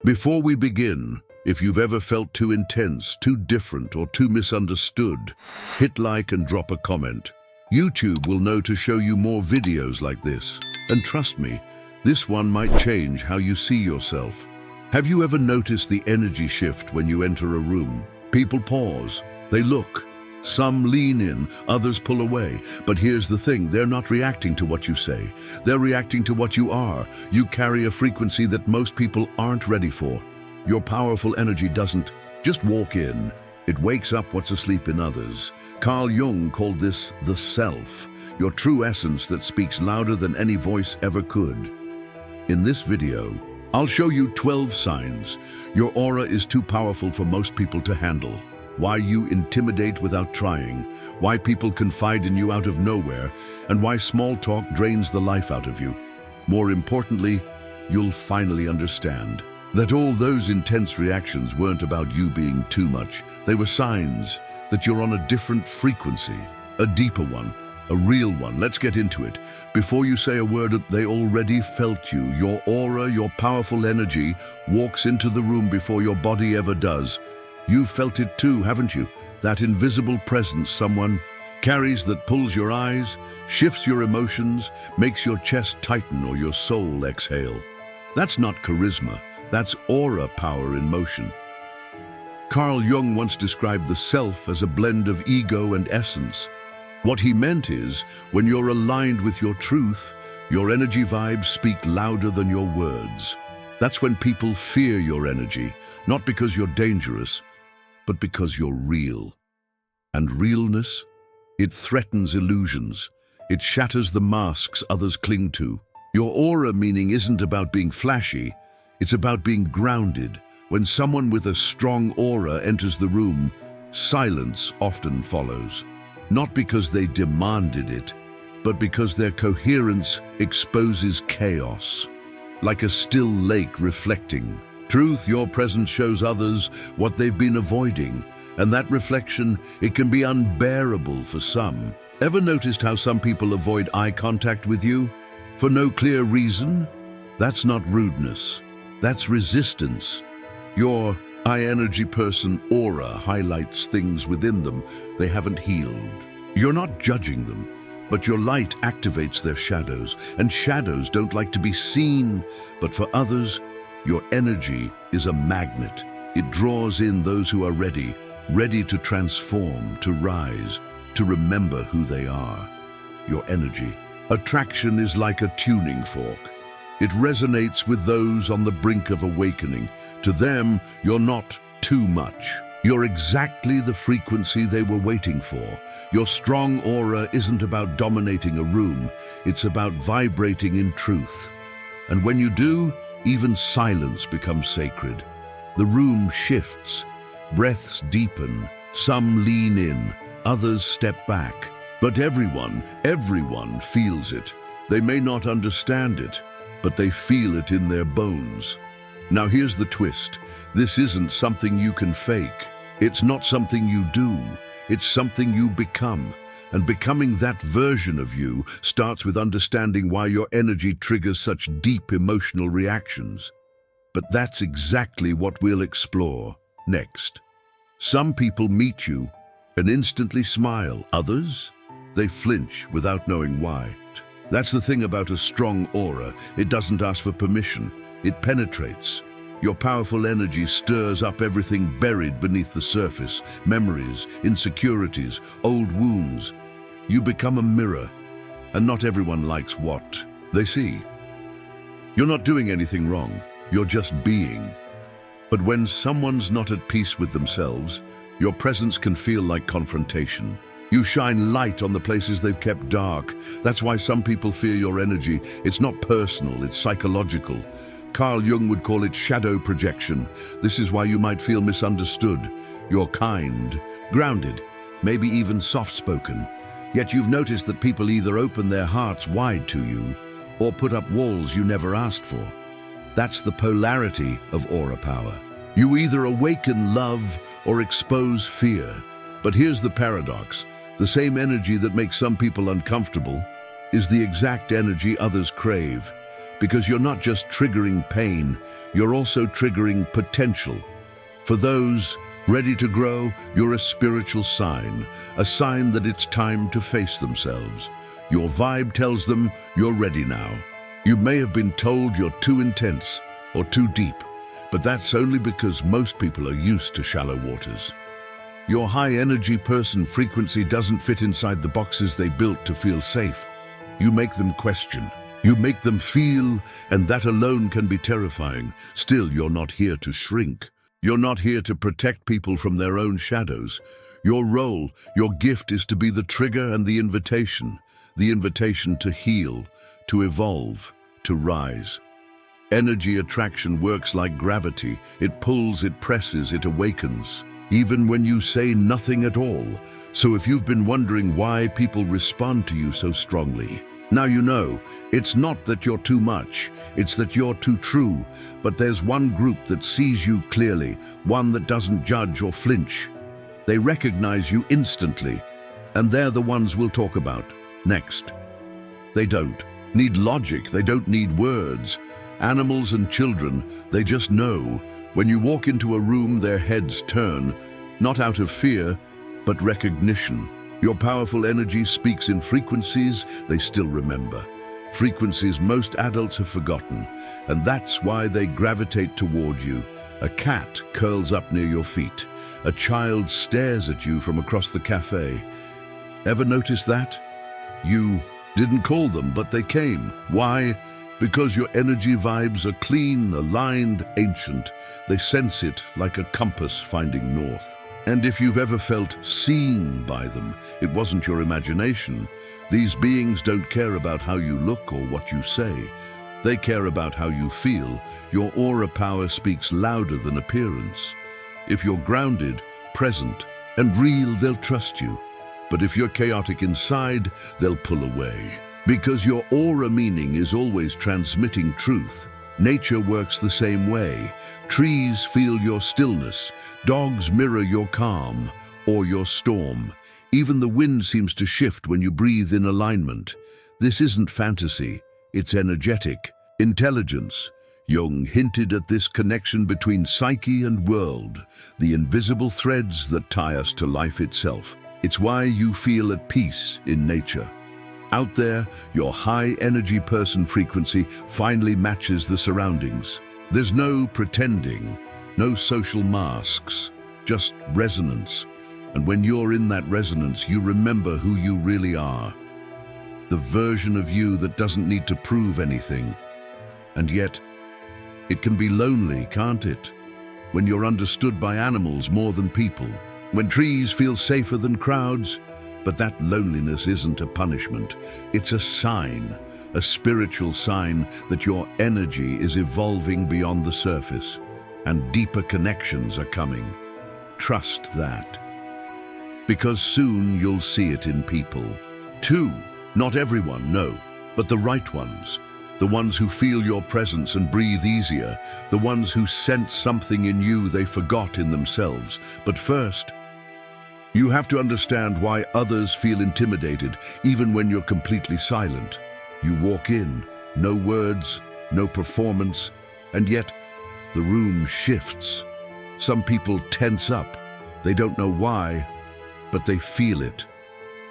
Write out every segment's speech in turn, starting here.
Before we begin, if you've ever felt too intense, too different, or too misunderstood, hit like and drop a comment. YouTube will know to show you more videos like this. And trust me, this one might change how you see yourself. Have you ever noticed the energy shift when you enter a room? People pause, they look. Some lean in, others pull away. But here's the thing, they're not reacting to what you say. They're reacting to what you are. You carry a frequency that most people aren't ready for. Your powerful energy doesn't just walk in. It wakes up what's asleep in others. Carl Jung called this the self, your true essence that speaks louder than any voice ever could. In this video, I'll show you 12 signs your aura is too powerful for most people to handle. Why you intimidate without trying, why people confide in you out of nowhere, and why small talk drains the life out of you. More importantly, you'll finally understand that all those intense reactions weren't about you being too much. They were signs that you're on a different frequency, a deeper one, a real one. Let's get into it. Before you say a word, they already felt you. Your aura, your powerful energy, walks into the room before your body ever does. You've felt it too, haven't you? That invisible presence someone carries that pulls your eyes, shifts your emotions, makes your chest tighten or your soul exhale. That's not charisma, that's aura power in motion. Carl Jung once described the self as a blend of ego and essence. What he meant is, when you're aligned with your truth, your energy vibes speak louder than your words. That's when people fear your energy, not because you're dangerous, but because you're real. And realness? It threatens illusions. It shatters the masks others cling to. Your aura meaning isn't about being flashy, it's about being grounded. When someone with a strong aura enters the room, silence often follows. Not because they demanded it, but because their coherence exposes chaos. Like a still lake reflecting truth, your presence shows others what they've been avoiding, and that reflection, it can be unbearable for some. Ever noticed how some people avoid eye contact with you? For no clear reason? That's not rudeness. That's resistance. Your high-energy person aura highlights things within them they haven't healed. You're not judging them, but your light activates their shadows, and shadows don't like to be seen, but for others, your energy is a magnet. It draws in those who are ready to transform, to rise, to remember who they are. Your energy. Attraction is like a tuning fork. It resonates with those on the brink of awakening. To them, you're not too much. You're exactly the frequency they were waiting for. Your strong aura isn't about dominating a room, it's about vibrating in truth. And when you do, even silence becomes sacred. The room shifts, breaths deepen, some lean in, others step back. But everyone feels it. They may not understand it, but they feel it in their bones. Now here's the twist. This isn't something you can fake. It's not something you do. It's something you become. And becoming that version of you starts with understanding why your energy triggers such deep emotional reactions. But that's exactly what we'll explore next. Some people meet you and instantly smile. Others, they flinch without knowing why. That's the thing about a strong aura. It doesn't ask for permission. It penetrates. Your powerful energy stirs up everything buried beneath the surface. Memories, insecurities, old wounds. You become a mirror, and not everyone likes what they see. You're not doing anything wrong. You're just being. But when someone's not at peace with themselves, your presence can feel like confrontation. You shine light on the places they've kept dark. That's why some people fear your energy. It's not personal, it's psychological. Carl Jung would call it shadow projection. This is why you might feel misunderstood. You're kind, grounded, maybe even soft-spoken. Yet you've noticed that people either open their hearts wide to you or put up walls you never asked for. That's the polarity of aura power. You either awaken love or expose fear. But here's the paradox. The same energy that makes some people uncomfortable is the exact energy others crave. Because you're not just triggering pain, you're also triggering potential. For those ready to grow, you're a spiritual sign, a sign that it's time to face themselves. Your vibe tells them you're ready now. You may have been told you're too intense or too deep, but that's only because most people are used to shallow waters. Your high-energy person frequency doesn't fit inside the boxes they built to feel safe. You make them question. You make them feel, and that alone can be terrifying. Still, you're not here to shrink. You're not here to protect people from their own shadows. Your role, your gift is to be the trigger and the invitation to heal, to evolve, to rise. Energy attraction works like gravity. It pulls, it presses, it awakens, even when you say nothing at all. So if you've been wondering why people respond to you so strongly, now you know. It's not that you're too much, it's that you're too true. But there's one group that sees you clearly, one that doesn't judge or flinch. They recognize you instantly, and they're the ones we'll talk about next. They don't need logic, they don't need words. Animals and children, they just know. When you walk into a room, their heads turn, not out of fear, but recognition. Your powerful energy speaks in frequencies they still remember. Frequencies most adults have forgotten, and that's why they gravitate toward you. A cat curls up near your feet. A child stares at you from across the cafe. Ever notice that? You didn't call them, but they came. Why? Because your energy vibes are clean, aligned, ancient. They sense it like a compass finding north. And if you've ever felt seen by them, it wasn't your imagination. These beings don't care about how you look or what you say. They care about how you feel. Your aura power speaks louder than appearance. If you're grounded, present, and real, they'll trust you. But if you're chaotic inside, they'll pull away. Because your aura meaning is always transmitting truth. Nature works the same way. Trees feel your stillness. Dogs mirror your calm or your storm. Even the wind seems to shift when you breathe in alignment. This isn't fantasy, it's energetic. Intelligence. Jung hinted at this connection between psyche and world, the invisible threads that tie us to life itself. It's why you feel at peace in nature. Out there, your high-energy person frequency finally matches the surroundings. There's no pretending, no social masks, just resonance. And when you're in that resonance, you remember who you really are. The version of you that doesn't need to prove anything. And yet, it can be lonely, can't it? When you're understood by animals more than people. When trees feel safer than crowds. But that loneliness isn't a punishment. It's a sign, a spiritual sign that your energy is evolving beyond the surface and deeper connections are coming. Trust that. Because soon you'll see it in people. Too, not everyone, no, but the right ones. The ones who feel your presence and breathe easier. The ones who sense something in you they forgot in themselves. But first, you have to understand why others feel intimidated, even when you're completely silent. You walk in, no words, no performance, and yet the room shifts. Some people tense up. They don't know why, but they feel it.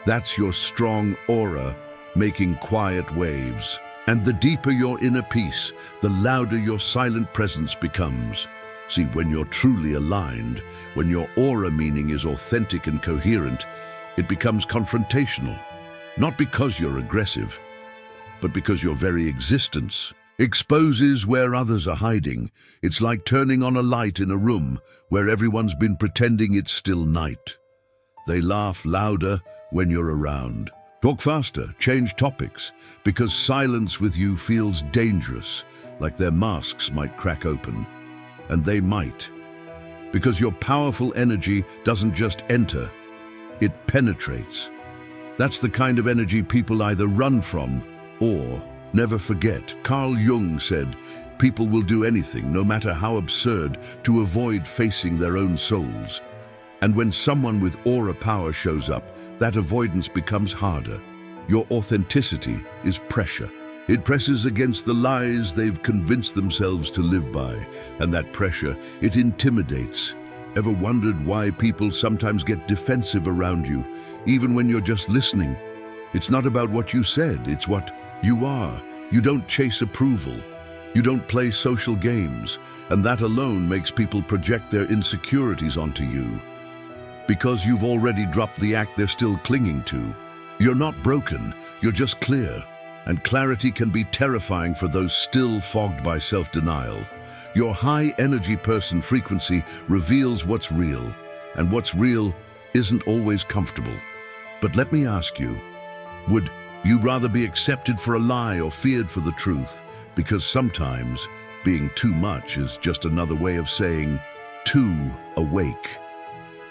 That's your strong aura making quiet waves. And the deeper your inner peace, the louder your silent presence becomes. See, when you're truly aligned, when your aura meaning is authentic and coherent, it becomes confrontational. Not because you're aggressive, but because your very existence exposes where others are hiding. It's like turning on a light in a room where everyone's been pretending it's still night. They laugh louder when you're around. Talk faster, change topics, because silence with you feels dangerous, like their masks might crack open. And they might. Because your powerful energy doesn't just enter, it penetrates. That's the kind of energy people either run from or never forget. Carl Jung said, people will do anything, no matter how absurd, to avoid facing their own souls. And when someone with aura power shows up, that avoidance becomes harder. Your authenticity is pressure. It presses against the lies they've convinced themselves to live by, and that pressure, it intimidates. Ever wondered why people sometimes get defensive around you, even when you're just listening? It's not about what you said, it's what you are. You don't chase approval. You don't play social games, and that alone makes people project their insecurities onto you. Because you've already dropped the act they're still clinging to. You're not broken, you're just clear. And clarity can be terrifying for those still fogged by self-denial. Your high-energy person frequency reveals what's real, and what's real isn't always comfortable. But let me ask you, would you rather be accepted for a lie or feared for the truth? Because sometimes being too much is just another way of saying too awake.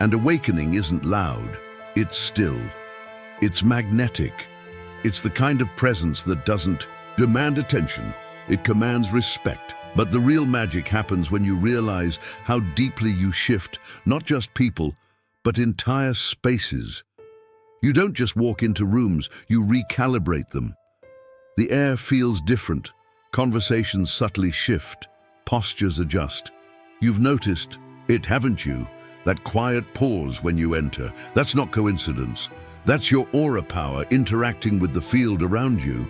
And awakening isn't loud, it's still. It's magnetic. It's the kind of presence that doesn't demand attention, it commands respect. But the real magic happens when you realize how deeply you shift not just people, but entire spaces. You don't just walk into rooms, you recalibrate them. The air feels different, conversations subtly shift, postures adjust. You've noticed it, haven't you? That quiet pause when you enter. That's not coincidence. That's your aura power interacting with the field around you.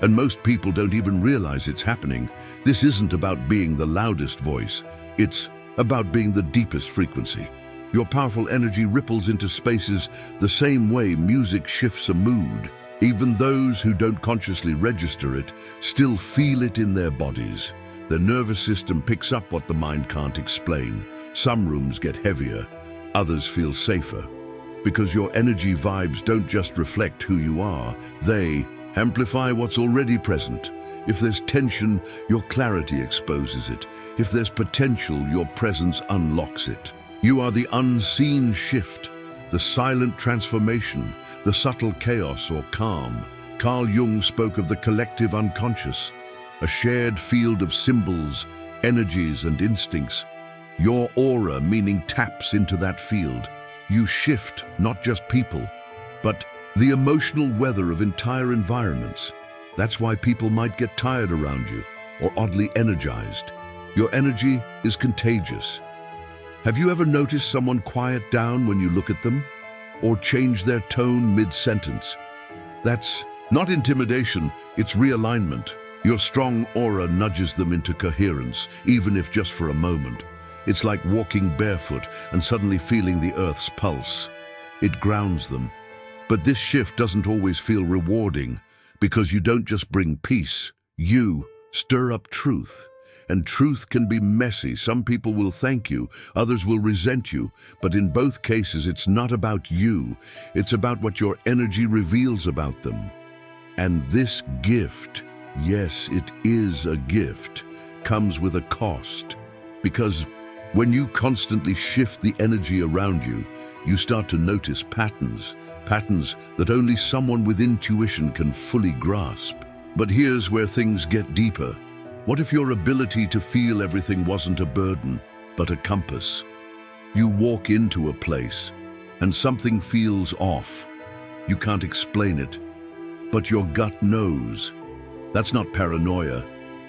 And most people don't even realize it's happening. This isn't about being the loudest voice. It's about being the deepest frequency. Your powerful energy ripples into spaces the same way music shifts a mood. Even those who don't consciously register it still feel it in their bodies. Their nervous system picks up what the mind can't explain. Some rooms get heavier, others feel safer. Because your energy vibes don't just reflect who you are, they amplify what's already present. If there's tension, your clarity exposes it. If there's potential, your presence unlocks it. You are the unseen shift, the silent transformation, the subtle chaos or calm. Carl Jung spoke of the collective unconscious, a shared field of symbols, energies and instincts. Your aura, meaning, taps into that field. You shift not just people, but the emotional weather of entire environments. That's why people might get tired around you or oddly energized. Your energy is contagious. Have you ever noticed someone quiet down when you look at them? Or change their tone mid-sentence? That's not intimidation, it's realignment. Your strong aura nudges them into coherence, even if just for a moment. It's like walking barefoot and suddenly feeling the earth's pulse. It grounds them. But this shift doesn't always feel rewarding, because you don't just bring peace, you stir up truth. And truth can be messy. Some people will thank you, others will resent you. But in both cases, it's not about you. It's about what your energy reveals about them. And this gift, yes, it is a gift, comes with a cost. Because when you constantly shift the energy around you, you start to notice patterns that only someone with intuition can fully grasp. But here's where things get deeper. What if your ability to feel everything wasn't a burden, but a compass? You walk into a place, and something feels off. You can't explain it, but your gut knows. That's not paranoia,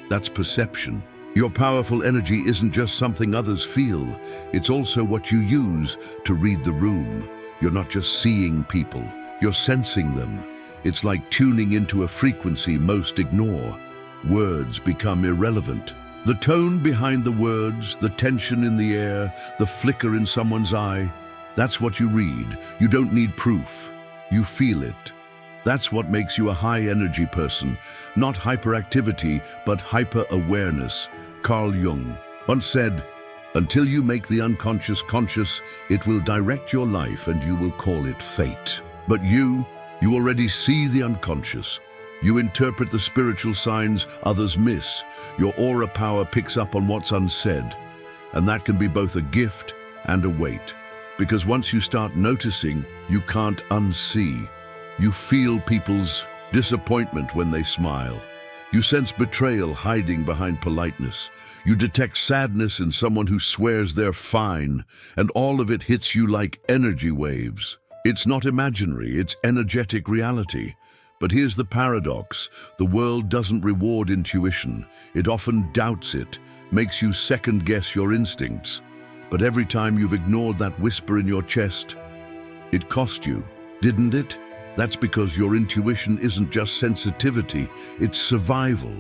that's perception. Your powerful energy isn't just something others feel, it's also what you use to read the room. You're not just seeing people, you're sensing them. It's like tuning into a frequency most ignore. Words become irrelevant. The tone behind the words, the tension in the air, the flicker in someone's eye, that's what you read. You don't need proof. You feel it. That's what makes you a high-energy person. Not hyperactivity, but hyper-awareness. Carl Jung once said, "Until you make the unconscious conscious, it will direct your life and you will call it fate." But you already see the unconscious. You interpret the spiritual signs others miss. Your aura power picks up on what's unsaid. And that can be both a gift and a weight. Because once you start noticing, you can't unsee. You feel people's disappointment when they smile. You sense betrayal hiding behind politeness. You detect sadness in someone who swears they're fine, and all of it hits you like energy waves. It's not imaginary, it's energetic reality. But here's the paradox. The world doesn't reward intuition. It often doubts it, makes you second-guess your instincts. But every time you've ignored that whisper in your chest, it cost you, didn't it? That's because your intuition isn't just sensitivity, it's survival.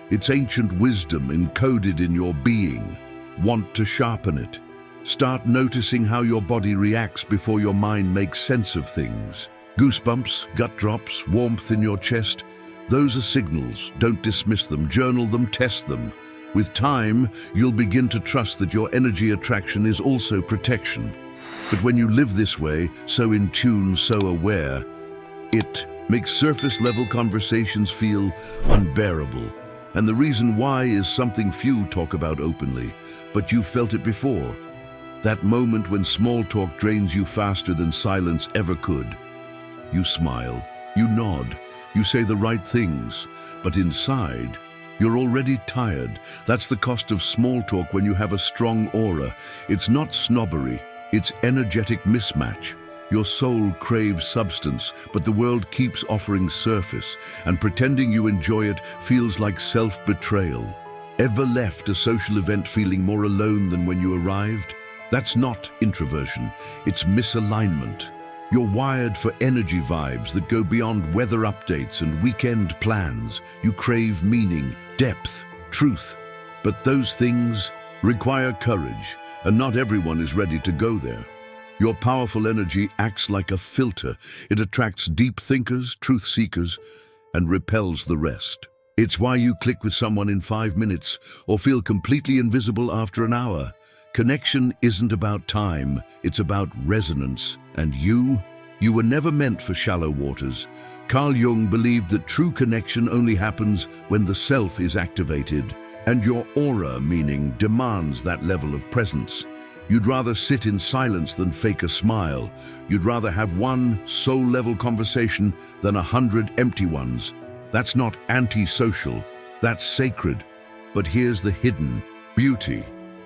It's ancient wisdom encoded in your being. Want to sharpen it? Start noticing how your body reacts before your mind makes sense of things. Goosebumps, gut drops, warmth in your chest. Those are signals. Don't dismiss them. Journal them, test them. With time, you'll begin to trust that your energy attraction is also protection. But when you live this way, so in tune, so aware, it makes surface-level conversations feel unbearable. And the reason why is something few talk about openly, but you felt it before. That moment when small talk drains you faster than silence ever could. You smile, you nod, you say the right things, but inside, you're already tired. That's the cost of small talk when you have a strong aura. It's not snobbery, it's energetic mismatch. Your soul craves substance, but the world keeps offering surface, and pretending you enjoy it feels like self-betrayal. Ever left a social event feeling more alone than when you arrived? That's not introversion, it's misalignment. You're wired for energy vibes that go beyond weather updates and weekend plans. You crave meaning, depth, truth. But those things require courage, and not everyone is ready to go there. Your powerful energy acts like a filter. It attracts deep thinkers, truth seekers, and repels the rest. It's why you click with someone in 5 minutes or feel completely invisible after an hour. Connection isn't about time, it's about resonance. And you were never meant for shallow waters. Carl Jung believed that true connection only happens when the self is activated, and your aura, meaning, demands that level of presence. You'd rather sit in silence than fake a smile. You'd rather have one soul-level conversation than 100 empty ones. That's not anti-social, that's sacred. But here's the hidden beauty.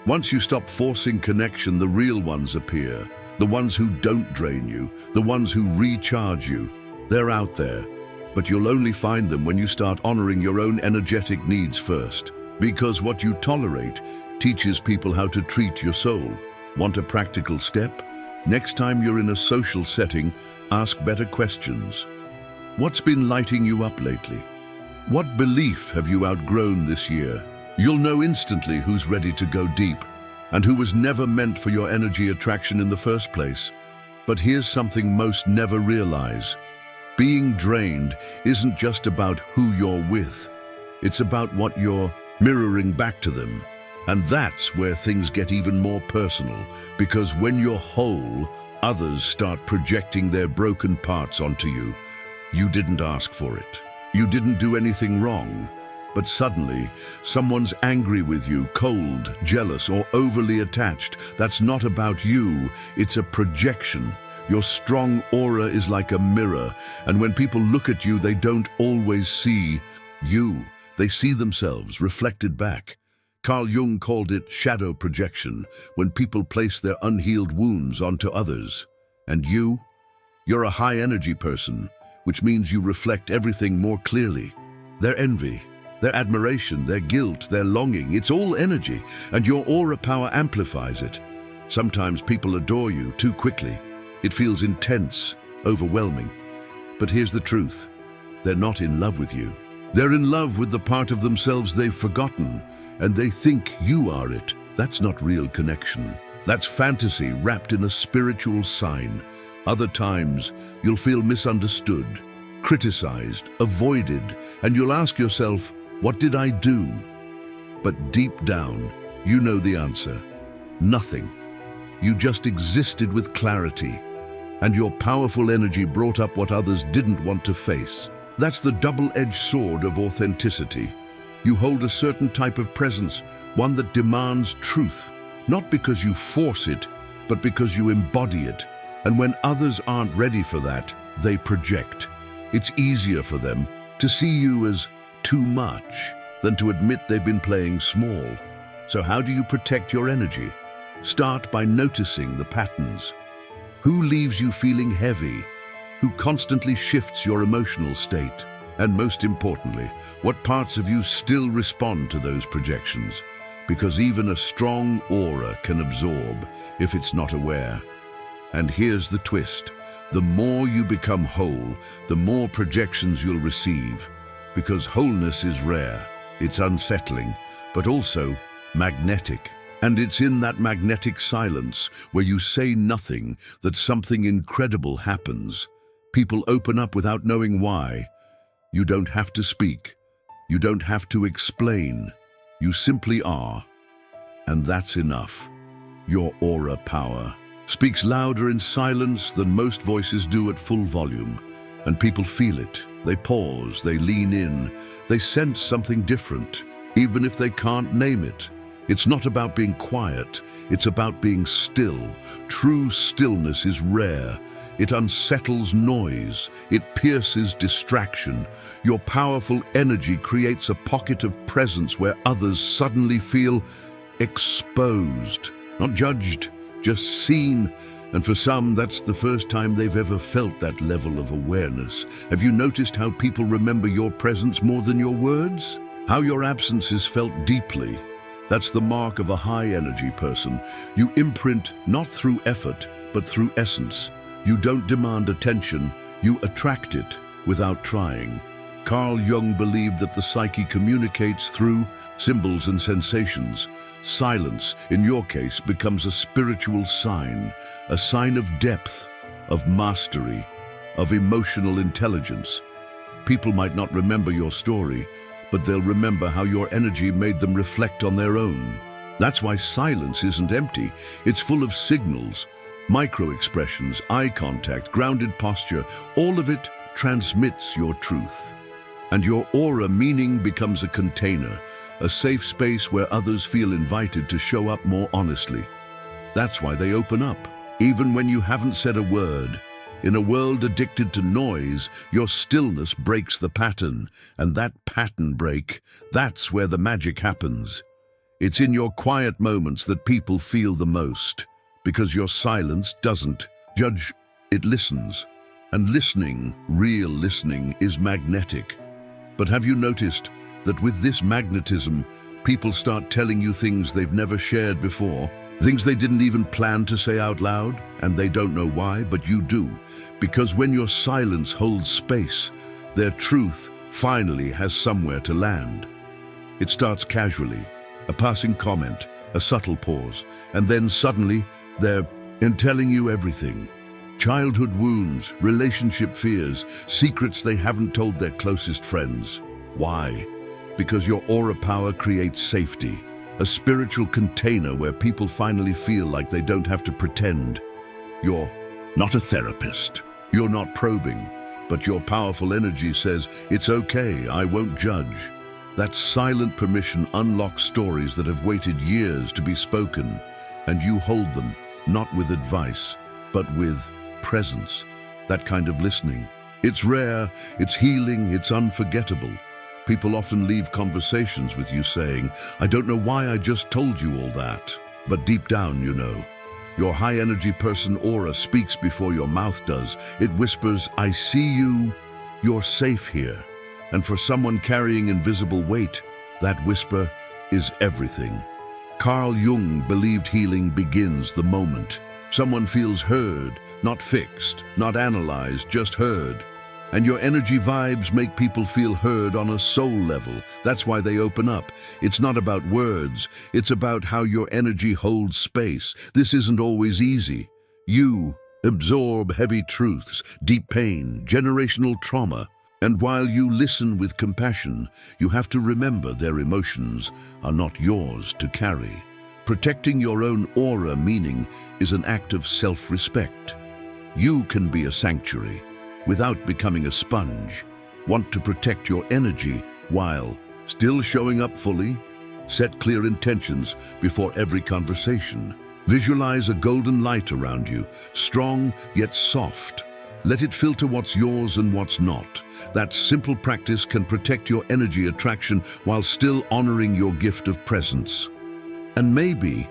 Once you stop forcing connection, the real ones appear. The ones who don't drain you, the ones who recharge you. They're out there, but you'll only find them when you start honoring your own energetic needs first. Because what you tolerate teaches people how to treat your soul. Want a practical step? Next time you're in a social setting, ask better questions. What's been lighting you up lately? What belief have you outgrown this year? You'll know instantly who's ready to go deep and who was never meant for your energy attraction in the first place. But here's something most never realize. Being drained isn't just about who you're with. It's about what you're mirroring back to them. And that's where things get even more personal, because when you're whole, others start projecting their broken parts onto you. You didn't ask for it. You didn't do anything wrong. But suddenly, someone's angry with you, cold, jealous, or overly attached. That's not about you, it's a projection. Your strong aura is like a mirror, and when people look at you, they don't always see you. They see themselves reflected back. Carl Jung called it shadow projection, when people place their unhealed wounds onto others. And you're a high-energy person, which means you reflect everything more clearly. Their envy, their admiration, their guilt, their longing, it's all energy, and your aura power amplifies it. Sometimes people adore you too quickly. It feels intense, overwhelming. But here's the truth. They're not in love with you. They're in love with the part of themselves they've forgotten, and they think you are it. That's not real connection. That's fantasy wrapped in a spiritual sign. Other times, you'll feel misunderstood, criticized, avoided, and you'll ask yourself, what did I do? But deep down, you know the answer. Nothing. You just existed with clarity, and your powerful energy brought up what others didn't want to face. That's the double-edged sword of authenticity. You hold a certain type of presence, one that demands truth, not because you force it, but because you embody it. And when others aren't ready for that, they project. It's easier for them to see you as too much than to admit they've been playing small. So how do you protect your energy? Start by noticing the patterns. Who leaves you feeling heavy? who constantly shifts your emotional state? And most importantly, what parts of you still respond to those projections? Because even a strong aura can absorb if it's not aware. And here's the twist. The more you become whole, the more projections you'll receive. Because wholeness is rare, it's unsettling, but also magnetic. And it's in that magnetic silence where you say nothing that something incredible happens. People open up without knowing why. You don't have to speak. You don't have to explain. You simply are. And that's enough. Your aura power speaks louder in silence than most voices do at full volume. And people feel it. They pause, they lean in, they sense something different, even if they can't name it. It's not about being quiet, it's about being still. True stillness is rare. It unsettles noise, it pierces distraction. Your powerful energy creates a pocket of presence where others suddenly feel exposed, not judged, just seen. And for some, that's the first time they've ever felt that level of awareness. Have you noticed how people remember your presence more than your words? How your absence is felt deeply? That's the mark of a high-energy person. You imprint not through effort, but through essence. You don't demand attention, you attract it without trying. Carl Jung believed that the psyche communicates through symbols and sensations. Silence, in your case, becomes a spiritual sign, a sign of depth, of mastery, of emotional intelligence. People might not remember your story, but they'll remember how your energy made them reflect on their own. That's why silence isn't empty. It's full of signals, micro-expressions, eye contact, grounded posture. All of it transmits your truth. And your aura meaning becomes a container, a safe space where others feel invited to show up more honestly. That's why they open up, even when you haven't said a word. In a world addicted to noise, your stillness breaks the pattern, and that pattern break, that's where the magic happens. It's in your quiet moments that people feel the most, because your silence doesn't judge, it listens. And listening, real listening, is magnetic. But have you noticed that with this magnetism, people start telling you things they've never shared before? Things they didn't even plan to say out loud, and they don't know why, but you do. Because when your silence holds space, their truth finally has somewhere to land. It starts casually, a passing comment, a subtle pause, and then suddenly they're telling you everything. Childhood wounds, relationship fears, secrets they haven't told their closest friends. Why? Because your aura power creates safety. A spiritual container where people finally feel like they don't have to pretend. You're not a therapist. You're not probing. But your powerful energy says, it's okay, I won't judge. That silent permission unlocks stories that have waited years to be spoken. And you hold them, not with advice, but with presence. That kind of listening. It's rare, it's healing, it's unforgettable. People often leave conversations with you saying, I don't know why I just told you all that. But deep down, you know. Your high-energy person aura speaks before your mouth does. It whispers, I see you, you're safe here. And for someone carrying invisible weight, that whisper is everything. Carl Jung believed healing begins the moment someone feels heard, not fixed, not analyzed, just heard. And your energy vibes make people feel heard on a soul level. That's why they open up. It's not about words. It's about how your energy holds space. This isn't always easy. You absorb heavy truths, deep pain, generational trauma. And while you listen with compassion, you have to remember their emotions are not yours to carry. Protecting your own aura meaning is an act of self-respect. You can be a sanctuary without becoming a sponge. Want to protect your energy while still showing up fully? Set clear intentions before every conversation. Visualize a golden light around you, strong yet soft. Let it filter what's yours and what's not. That simple practice can protect your energy attraction while still honoring your gift of presence. And maybe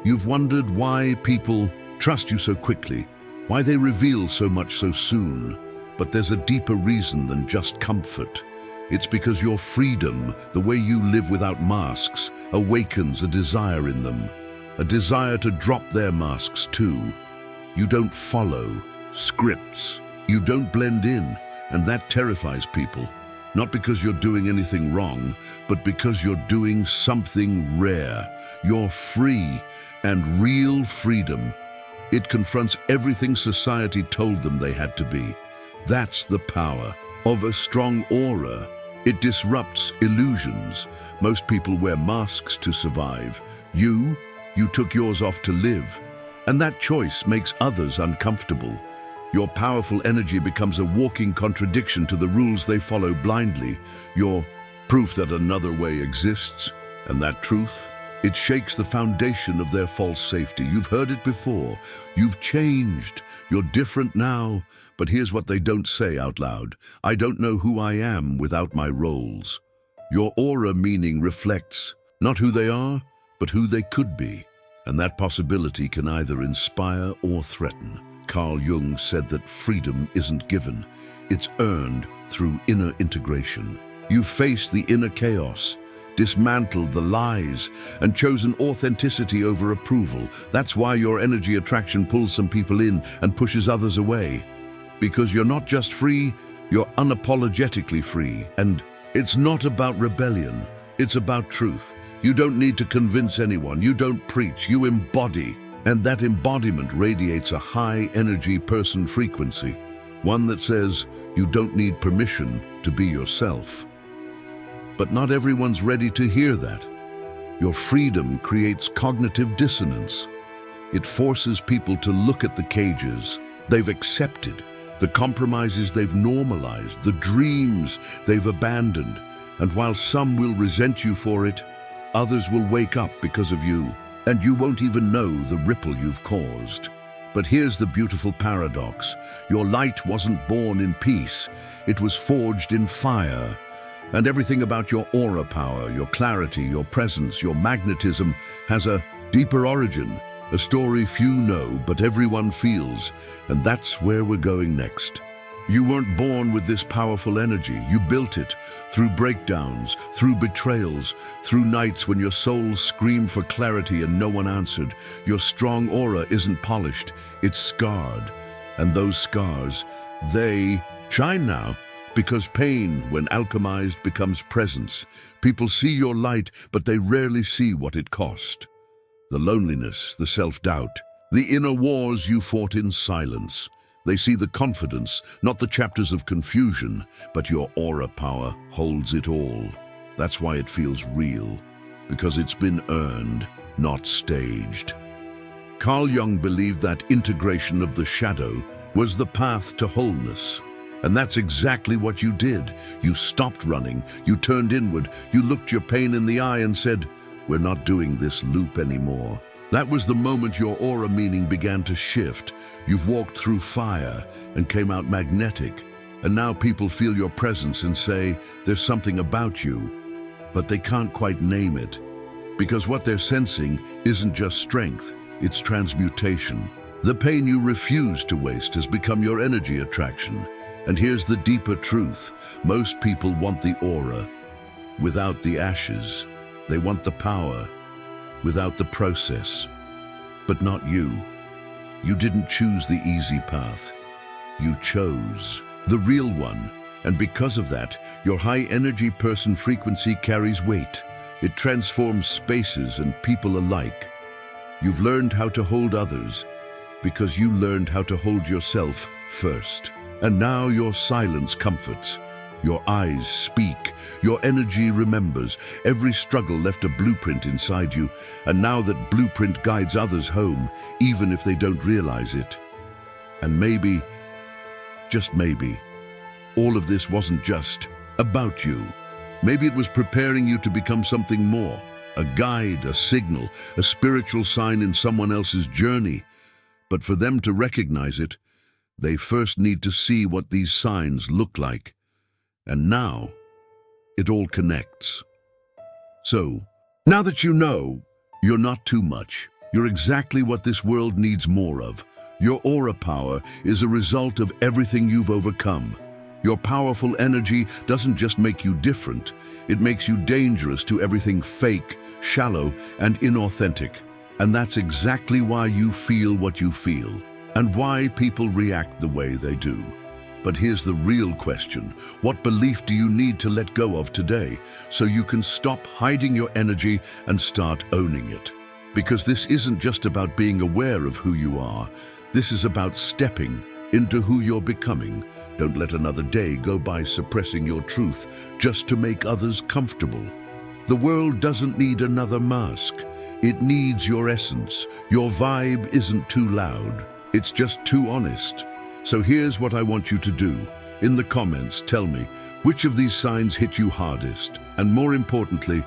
you've wondered why people trust you so quickly, why they reveal so much so soon. But there's a deeper reason than just comfort. It's because your freedom, the way you live without masks, awakens a desire in them. A desire to drop their masks too. You don't follow scripts. You don't blend in, and that terrifies people. Not because you're doing anything wrong, but because you're doing something rare. You're free, and real freedom. It confronts everything society told them they had to be. That's the power of a strong aura. It disrupts illusions. Most people wear masks to survive. You took yours off to live. And that choice makes others uncomfortable. Your powerful energy becomes a walking contradiction to the rules they follow blindly. You're proof that another way exists, and that truth, it shakes the foundation of their false safety. You've heard it before. You've changed. You're different now. But here's what they don't say out loud. I don't know who I am without my roles. Your aura meaning reflects not who they are, but who they could be. And that possibility can either inspire or threaten. Carl Jung said that freedom isn't given, it's earned through inner integration. You've faced the inner chaos, dismantled the lies, and chosen authenticity over approval. That's why your energy attraction pulls some people in and pushes others away. Because you're not just free, you're unapologetically free. And it's not about rebellion, it's about truth. You don't need to convince anyone, you don't preach, you embody. And that embodiment radiates a high-energy person frequency, one that says you don't need permission to be yourself. But not everyone's ready to hear that. Your freedom creates cognitive dissonance. It forces people to look at the cages they've accepted, the compromises they've normalized, the dreams they've abandoned. And while some will resent you for it, others will wake up because of you. And you won't even know the ripple you've caused. But here's the beautiful paradox. Your light wasn't born in peace. It was forged in fire. And everything about your aura power, your clarity, your presence, your magnetism has a deeper origin, a story few know but everyone feels. And that's where we're going next. You weren't born with this powerful energy. You built it through breakdowns, through betrayals, through nights when your soul screamed for clarity and no one answered. Your strong aura isn't polished, it's scarred. And those scars, they shine now because pain, when alchemized, becomes presence. People see your light, but they rarely see what it cost. The loneliness, the self-doubt, the inner wars you fought in silence. They see the confidence, not the chapters of confusion, but your aura power holds it all. That's why it feels real, because it's been earned, not staged. Carl Jung believed that integration of the shadow was the path to wholeness. And that's exactly what you did. You stopped running, you turned inward, you looked your pain in the eye and said, "We're not doing this loop anymore." That was the moment your aura meaning began to shift. You've walked through fire and came out magnetic. And now people feel your presence and say, there's something about you. But they can't quite name it. Because what they're sensing isn't just strength, it's transmutation. The pain you refuse to waste has become your energy attraction. And here's the deeper truth. Most people want the aura without the ashes. They want the power without the process. But not you. You didn't choose the easy path. You chose the real one. And because of that, your high-energy person frequency carries weight. It transforms spaces and people alike. You've learned how to hold others because you learned how to hold yourself first. And now your silence comforts. Your eyes speak, your energy remembers. Every struggle left a blueprint inside you, and now that blueprint guides others home, even if they don't realize it. And maybe, just maybe, all of this wasn't just about you. Maybe it was preparing you to become something more, a guide, a signal, a spiritual sign in someone else's journey. But for them to recognize it, they first need to see what these signs look like. And now, it all connects. So, now that you know, you're not too much. You're exactly what this world needs more of. Your aura power is a result of everything you've overcome. Your powerful energy doesn't just make you different, it makes you dangerous to everything fake, shallow, and inauthentic. And that's exactly why you feel what you feel, and why people react the way they do. But here's the real question. What belief do you need to let go of today so you can stop hiding your energy and start owning it? Because this isn't just about being aware of who you are. This is about stepping into who you're becoming. Don't let another day go by suppressing your truth just to make others comfortable. The world doesn't need another mask. It needs your essence. Your vibe isn't too loud. It's just too honest. So here's what I want you to do. In the comments, tell me, which of these signs hit you hardest? And more importantly,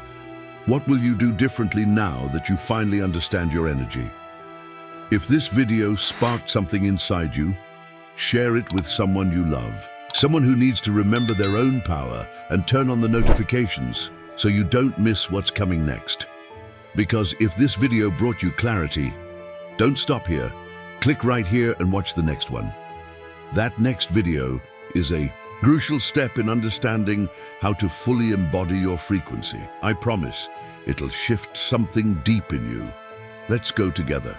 what will you do differently now that you finally understand your energy? If this video sparked something inside you, share it with someone you love. Someone who needs to remember their own power and turn on the notifications so you don't miss what's coming next. Because if this video brought you clarity, don't stop here. Click right here and watch the next one. That next video is a crucial step in understanding how to fully embody your frequency. I promise it'll shift something deep in you. Let's go together.